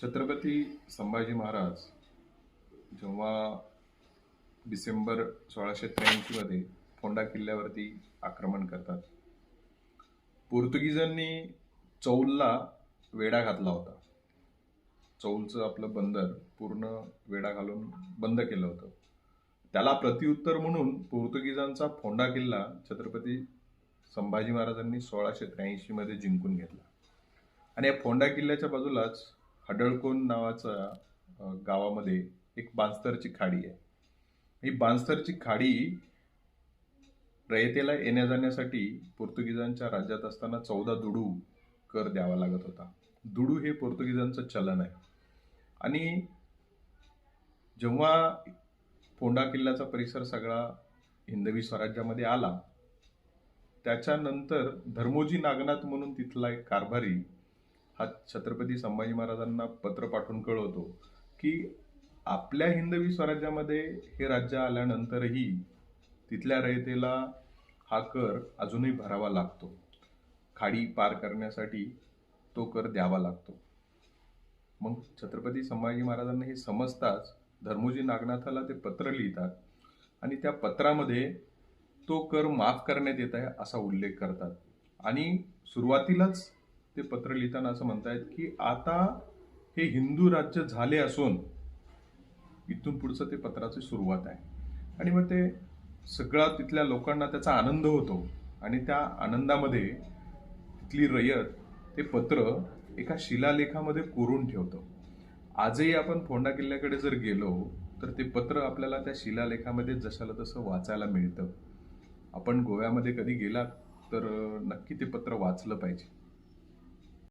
छत्रपती संभाजी महाराज जेव्हा डिसेंबर 1683 मध्ये फोंडा किल्ल्यावरती आक्रमण करतात, पोर्तुगीजांनी चौलला वेढा घातला होता. चौलचं आपलं बंदर पूर्ण वेढा घालून बंद केलं होतं. त्याला प्रत्युत्तर म्हणून पोर्तुगीजांचा फोंडा किल्ला छत्रपती संभाजी महाराजांनी 1683 मध्ये जिंकून घेतला. आणि या फोंडा किल्ल्याच्या बाजूलाच हडळकोण नावाच्या गावामध्ये एक बांस्तरची खाडी आहे. ही बांस्तरची खाडी रयतेला येण्या जाण्यासाठी पोर्तुगीजांच्या राज्यात असताना 14 दुडू कर द्यावा लागत होता. दुडू हे पोर्तुगीजांचं चलन आहे. आणि जेव्हा फोंडा किल्ल्याचा परिसर सगळा हिंदवी स्वराज्यामध्ये आला, त्याच्यानंतर धर्मोजी नागनाथ म्हणून तिथला एक कारभारी हा छत्रपती संभाजी महाराजांना पत्र पाठवून कळवतो की आपल्या हिंदवी स्वराज्यामध्ये हे राज्य आल्यानंतरही तिथल्या रयतेला हा कर अजूनही भरावा लागतो. खाडी पार करण्यासाठी तो कर द्यावा लागतो. मग छत्रपती संभाजी महाराजांना हे समजताच धर्मोजी नागनाथाला ते पत्र लिहितात आणि त्या पत्रामध्ये तो कर माफ करण्यात येत आहे असा उल्लेख करतात. आणि सुरुवातीलाच ते पत्र लिहिताना असं म्हणतायत की आता हे हिंदू राज्य झाले असून इथून पुढचं ते पत्राची सुरुवात आहे. आणि मग ते सगळा तिथल्या लोकांना त्याचा आनंद होतो आणि त्या आनंदामध्ये तिथली रयत ते पत्र एका शिलालेखामध्ये कोरून ठेवतो. आजही आपण फोंडा किल्ल्याकडे जर गेलो तर ते पत्र आपल्याला त्या शिलालेखामध्ये जशाला तसं वाचायला मिळतं. आपण गोव्यामध्ये कधी गेलात तर नक्की ते पत्र वाचलं पाहिजे.